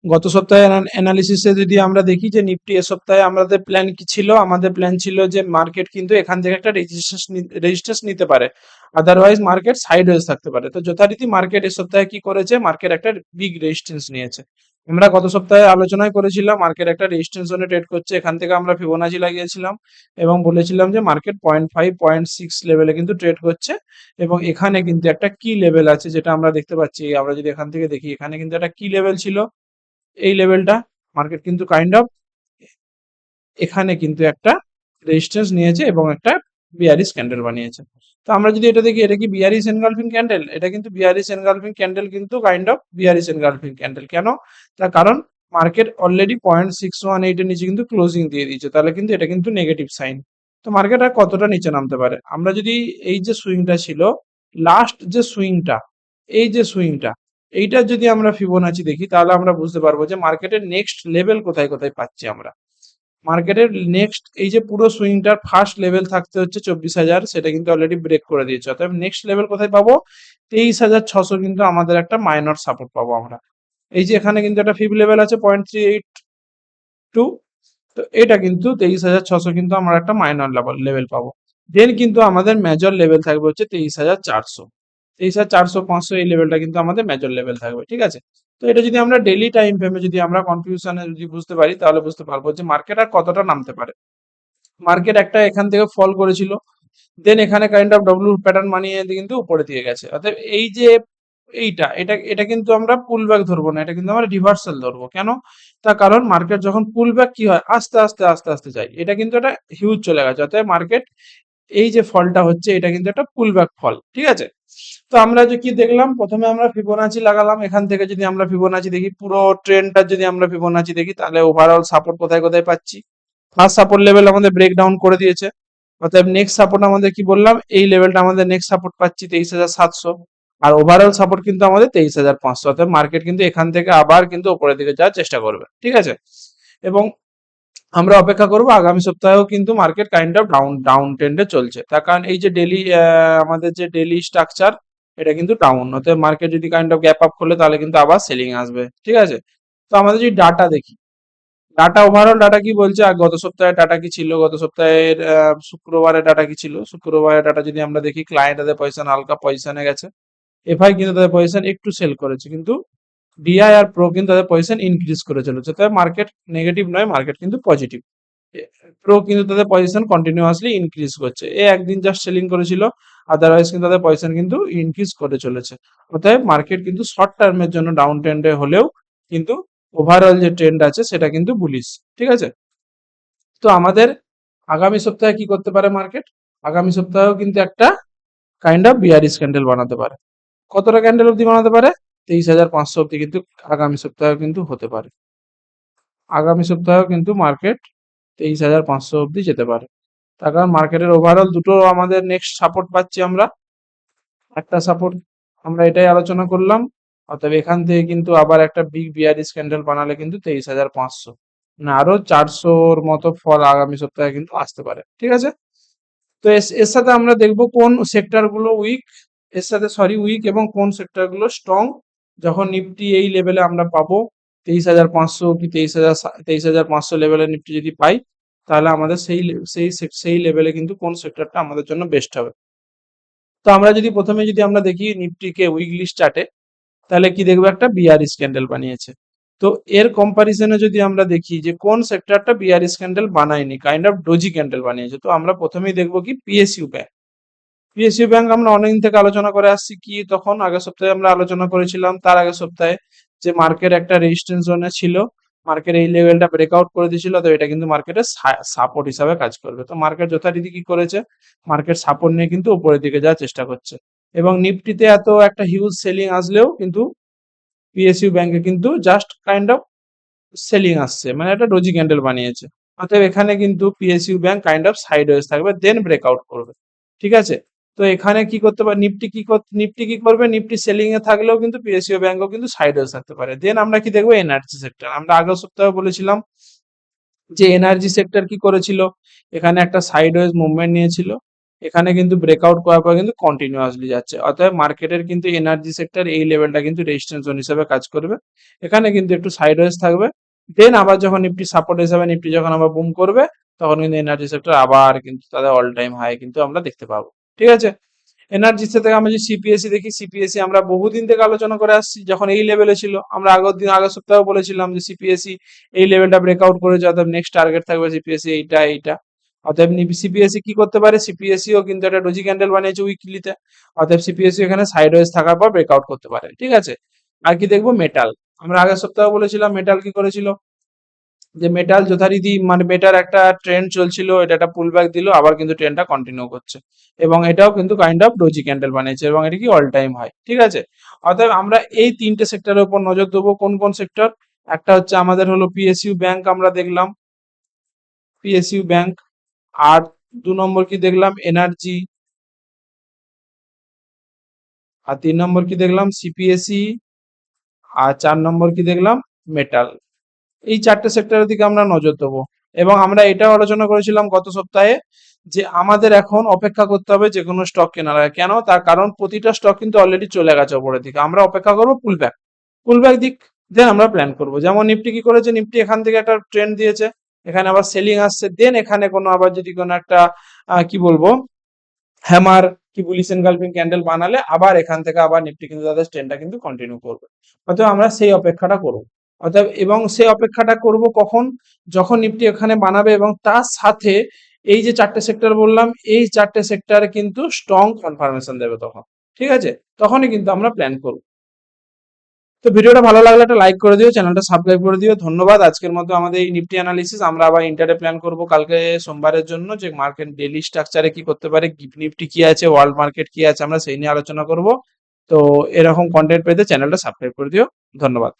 গত সপ্তাহে অ্যানালিসিসে যদি আমরা দেখি যে নিফটি এ সপ্তাহে আমাদের প্ল্যান কি ছিল, আমাদের প্ল্যান ছিল যে মার্কেট কিন্তু এখান থেকে একটা রেজিস্ট্রেশন নিতে পারে, আদারওয়াইজ মার্কেট সাইডওয়েজ থাকতে পারে। তো যথারীতি মার্কেট এ সপ্তাহে কি করেছে, মার্কেট একটা বিগ রেজিস্ট্যান্স নিয়েছে। আমরা গত সপ্তাহে আলোচনায় করেছিলাম মার্কেট একটা রেজিস্ট্যান্স জোনে ট্রেড করছে, এখান থেকে আমরা ফিবোনাচি লাগিয়েছিলাম এবং বলেছিলাম যে মার্কেট 0.5 0.6 লেভেলে কিন্তু ট্রেড করছে এবং এখানে কিন্তু একটা কি লেভেল আছে যেটা আমরা দেখতে পাচ্ছি। আমরা যদি এখান থেকে দেখি, এখানে কিন্তু একটা কি লেভেল ছিল, এই লেভেলটা মার্কেট কিন্তু কাইন্ড অফ এখানে কিন্তু একটা রেজিস্ট্যান্স নিয়েছে এবং একটা বিয়ারিশ ক্যান্ডেল বানিয়েছে। তো আমরা যদি এটা দেখি, এটা কি বিয়ারিশ এনগালফিং ক্যান্ডেল? এটা কিন্তু বিয়ারিশ এনগালফিং ক্যান্ডেল, কিন্তু kind of bearish engulfing candle. কেন? তার কারণ মার্কেট অলরেডি 0.618 এর নিচে কিন্তু ক্লোজিং দিয়ে দিয়েছে, তাহলে কিন্তু এটা কিন্তু নেগেটিভ সাইন। তো মার্কেট আর কতটা নিচে নামতে পারে? আমরা যদি এই যে সুইংটা ছিল, লাস্ট যে সুইংটা, এই যে সুইংটা, এইটা যদি আমরা ফিবোনাচি দেখি তাহলে আমরা বুঝতে পারবো যে মার্কেটের নেক্সট লেভেল কোথায় কোথায় পাচ্ছি আমরা। মার্কেটের নেক্সট এই যে পুরো সুইংটার ফার্স্ট লেভেল থাকতে হচ্ছে 24,000, সেটা কিন্তু অলরেডি ব্রেক করে দিয়েছে। অতএব নেক্সট লেভেল কোথায় পাবো? 23,600 কিন্তু আমাদের একটা মাইনর সাপোর্ট পাবো আমরা। এই যে এখানে কিন্তু একটা ফিফ লেভেল আছে 0.382, তো এটা কিন্তু 23,600 কিন্তু আমরা একটা মাইনর লেভেল পাবো। দেন কিন্তু আমাদের মেজর লেভেল থাকবে হচ্ছে 23,400, 23,400 500, এই লেভেলটা কিন্তু আমাদের মেজর লেভেল থাকবে। ঠিক আছে? তো এটা যদি আমরা ডেইলি টাইম ফ্রেমে যদি আমরা কনফিউশনে যদি বুঝতে পারি তাহলে বুঝতে পারবো যে মার্কেট আর কতটা নামতে পারে। মার্কেট একটা এখান থেকে ফল করেছিল, দেন এখানে কাইন্ড অফ ডব্লিউ প্যাটার্ন বানিয়ে কিন্তু উপরে দিয়ে গেছে। অর্থাৎ এই যে এটা কিন্তু আমরা পুল ব্যাক ধরবো না, এটা কিন্তু আমরা রিভার্সাল ধরবো। কেন? তার কারণ মার্কেট যখন পুল ব্যাক কি হয়, আস্তে আস্তে আস্তে আস্তে যায়, এটা কিন্তু একটা হিউজ চলে গেছে। অর্থাৎ মার্কেট এই যে ফলটা হচ্ছে এটা কিন্তু একটা পুল ব্যাক ফল। ঠিক আছে? তো আমরা যে কি দেখলাম, প্রথমে আমরা ফিবোনাচি লাগালাম। এখান থেকে যদি আমরা ফিবোনাচি দেখি, পুরো ট্রেন্ডটা যদি আমরা ফিবোনাচি দেখি, তাহলে ওভারঅল সাপোর্ট কোথায় কোথায় পাচ্ছি। ফার্স্ট সাপোর্ট লেভেল আমাদের ব্রেকডাউন করে দিয়েছে, অতএব নেক্সট সাপোর্ট আমাদের কি বললাম, এই লেভেলটা আমাদের নেক্সট সাপোর্ট পাচ্ছি 23,700, আর ওভারঅল সাপোর্ট কিন্তু আমাদের 23,500। অতএব মার্কেট কিন্তু এখান থেকে আবার কিন্তু উপরের দিকে যাওয়ার চেষ্টা করবে। ঠিক আছে? এবং আমরা অপেক্ষা করব আগামী সপ্তাহেও কিন্তু মার্কেট কাইন্ড অফ ডাউন ট্রেন্ডে চলছে, তার কারণ এই যে ডেলি আমাদের যে ডেলি স্ট্রাকচার, এটা কিন্তু ডাউন। অতএব মার্কেট যদি কাইন্ড অফ গ্যাপ আপ করলে তাহলে কিন্তু আবার সেলিং আসবে। ঠিক আছে? তো আমাদের যদি ডাটা দেখি, ডাটা ওভারঅল ডাটা কি বলছে, আর গত সপ্তাহে ডাটা কি ছিল, গত সপ্তাহের শুক্রবারের ডাটা কি ছিল, শুক্রবারের ডাটা যদি আমরা দেখি, ক্লায়েন্ট তাদের পজিশন হালকা পজিশনে গেছে, এফআই কিন্তু তাদের পজিশন একটু সেল করেছে, কিন্তু ডিআই আর প্রো কিন্তু তাদের পজিশন ইনক্রিজ করে চলেছে। তবে মার্কেট নেগেটিভ নয়, মার্কেট কিন্তু পজিটিভ। প্রো কিন্তু তাদের পজিশন কন্টিনিউয়াসলি ইনক্রিজ করছে, এ একদিন জাস্ট সেলিং করেছিল, আদারওয়াইজ কিন্তু তাদের পজিশন কিন্তু ইনক্রিজ করে চলেছে। অতএব মার্কেট কিন্তু শর্ট টার্মের জন্য ডাউন ট্রেন্ডে হলেও কিন্তু ওভারঅল যে ট্রেন্ড আছে সেটা কিন্তু বুলিশ। ঠিক আছে? তো আমাদের আগামী সপ্তাহে কি করতে পারে মার্কেট? আগামী সপ্তাহেও কিন্তু একটা কাইন্ড অফ বিয়ারিশ ক্যান্ডেল বানাতে পারে। কতটা ক্যান্ডেল অবধি বানাতে পারে? 23,500 অবধি কিন্তু আগামী সপ্তাহে কিন্তু হতে পারে। আগামী সপ্তাহেও কিন্তু মার্কেট 23,500 অবধি যেতে পারে। তার কারণ মার্কেটের ওভারঅল দুটো আমাদের নেক্সট সাপোর্ট পাচ্ছি আমরা। একটা সাপোর্ট আমরা এটাই আলোচনা করলাম, অতএব এখান থেকে কিন্তু আবার একটা বিগ বিয়ারিশ ক্যান্ডেল বানালে কিন্তু 23,500, মানে আরো 400-র মতো ফল আগামী সপ্তাহে কিন্তু আসতে পারে। ঠিক আছে? তো এর সাথে আমরা দেখব কোন সেক্টর গুলো উইক, এর সাথে সরি উইক, এবং কোন সেক্টর গুলো স্ট্রং। যখন নিফটি এই লেভেলে আমরা পাবো 23,500 কি 23,500 লেভেলের নিফটি যদি পাই, তাহলে আমাদের সেই লেভেলে কিন্তু কোন সেক্টরটা আমাদের জন্য বেস্ট হবে। তো আমরা যদি প্রথমে যদি আমরা দেখি নিফটিকে উইকলি চার্টে, তাহলে কি দেখবো, একটা বিয়ারিশ ক্যান্ডেল বানিয়েছে। তো এর কম্পারিজনে যদি আমরা দেখি যে কোন সেক্টরটা বিয়ারিশ ক্যান্ডেল বানায়নি, কাইন্ড অফ ডোজি ক্যান্ডেল বানিয়েছে, তো আমরা প্রথমেই দেখবো কি পিএসইউ ব্যাংক। পিএসইউ ব্যাংক আমরা অনেকদিন থেকে আলোচনা করে আসছি, কি তখন আগের সপ্তাহে আমরা আলোচনা করেছিলাম, তার আগের সপ্তাহে, যে মার্কেট একটা রেজিস্ট্যান্স জোনে ছিল, মার্কেট এই লেভেলটা ব্রেকআউট করে দিয়েছিল, তো এটা কিন্তু মার্কেটের সাপোর্ট হিসাবে কাজ করবে। তো মার্কেট যথারীতি কি করেছে, মার্কেট সাপোর্ট নিয়ে কিন্তু উপরের দিকে যাওয়ার চেষ্টা করছে। এবং নিফটিতে এত একটা হিউজ সেলিং আসলেও কিন্তু পিএসইউ ব্যাংকে কিন্তু জাস্ট কাইন্ড অফ সেলিং আসছে, মানে একটা ডোজি ক্যান্ডেল বানিয়েছে। অতএব এখানে কিন্তু PSU bank kind of sideways থাকবে, দেন ব্রেকআউট করবে। ঠিক আছে? তো এখানে কি করতে পারে নিফটি কি করবে, নিফটি সেলিং এ থাকলেও কিন্তু পিএসইউ ব্যাংকও কিন্তু সাইডওয়েজ থাকতে পারে। দেন আমরা কি দেখবো, এনার্জি সেক্টর। আমরা আগের সপ্তাহে বলেছিলাম যে এনার্জি সেক্টর কি করেছিল, এখানে একটা সাইডওয়েজ মুভমেন্ট নিয়েছিল, এখানে কিন্তু ব্রেকআউট করার পর কিন্তু কন্টিনিউয়াসলি যাচ্ছে, অতএব মার্কেটের কিন্তু এনার্জি সেক্টর এই লেভেলটা কিন্তু রেজিস্ট্যান্স জোন হিসেবে কাজ করবে। এখানে কিন্তু একটু সাইডওয়েজ থাকবে, দেন আবার যখন নিফটি সাপোর্ট হিসাবে নিফটি যখন আবার বুম করবে, তখন কিন্তু এনার্জি সেক্টর আবার কিন্তু তাদের অল টাইম হাই কিন্তু আমরা দেখতে পাবো। ঠিক আছে, এনার্জি থেকে আমরা যদি সিপিএসসি দেখি, সিপিএসসি আমরা বহুদিন থেকে আলোচনা করে আসছি, যখন এই লেভেলে ছিল আমরা আগের সপ্তাহে বলেছিলাম যে সিপিএসসি এই লেভেলটা ব্রেকআউট করেছে, অর্থাৎ নেক্সট টার্গেট থাকবে সিপিএসসি এইটা। অতএব সিপিএসসি কি করতে পারে, সিপিএসসি ও কিন্তু একটা ডোজি ক্যান্ডেল বানিয়েছে উইকলিতে, অতএব সিপিএসসি এখানে সাইডওয়েজ থাকার পর ব্রেকআউট করতে পারে। ঠিক আছে, আর কি দেখবো, মেটাল। আমরা আগের সপ্তাহে বলেছিলাম মেটাল কি করেছিল, যে মেটাল যথারীতি মানে মেটার একটা ট্রেন্ড চলছিল, এটা একটা পুল ব্যাক দিল, আবার কিন্তু ট্রেন্ডটা কন্টিনিউ করছে, এবং এটাও কিন্তু কাইন্ড অফ ডোজি ক্যান্ডেল বানিয়েছে, এবং এটা কি অল টাইম হাই। ঠিক আছে, অতএব আমরা এই তিনটে সেক্টরের উপর নজর দেবো। কোন কোন সেক্টর, একটা হচ্ছে আমাদের হলো পিএসইউ ব্যাংক, আমরা দেখলাম পিএসইউ ব্যাংক, আর 2 নম্বর কি দেখলাম, এনার্জি, আর 3 নম্বর কি দেখলাম, সিপিএসই, আর 4 নম্বর কি দেখলাম, মেটাল। এই চারটে সেক্টরের দিকে আমরা নজর দেবো। এবং আমরা এটাও আলোচনা করেছিলাম গত সপ্তাহে, যে আমাদের এখন অপেক্ষা করতে হবে যে কোনো স্টক কেনার আগে। কেন, তার কারণ প্রতিটা স্টক কিন্তু অলরেডি চলে গেছে উপরের দিকে, আমরা অপেক্ষা করবো পুলব্যাক দিক, দেন আমরা প্ল্যান করব। যেমন নিফটি কি করেছে, নিফটি এখান থেকে একটা ট্রেন্ড দিয়েছে, এখানে আবার সেলিং আসছে, দেন এখানে কোনো আবার যদি কোনো একটা কি বলবো হ্যামার কি বুলিশ এনগালফিং ক্যান্ডেল বানালে আবার এখান থেকে আবার নিফটি কিন্তু তাদের ট্রেন্ডটা কিন্তু কন্টিনিউ করবে। অতএব আমরা সেই অপেক্ষাটা করব। অতএব এবং সেই অপেক্ষাটা করব কখন, যখন নিফটি এখানে বানাবে এবং তার সাথে এই যে চারটে সেক্টর বললাম, এই চারটে সেক্টরে কিন্তু স্ট্রং কনফার্মেশন দেবে তখন। ঠিক আছে, তখনই কিন্তু আমরা প্ল্যান করব। তো ভিডিওটা ভালো লাগলে একটা লাইক করে দিও, চ্যানেলটা সাবস্ক্রাইব করে দিও। ধন্যবাদ। আজকের মতো আমাদের এই নিফটি অ্যানালিসিস, আমরা আবার ইন্টারডে প্ল্যান করব কালকে সোমবারের জন্য, যে মার্কেট ডেইলি স্ট্রাকচারে কি করতে পারে, গিফট নিফটি কি আছে, ওয়ার্ল্ড মার্কেট কি আছে, আমরা সেই নিয়ে আলোচনা করব। তো এরকম কন্টেন্ট পেতে চ্যানেলটা সাবস্ক্রাইব করে দিও। ধন্যবাদ।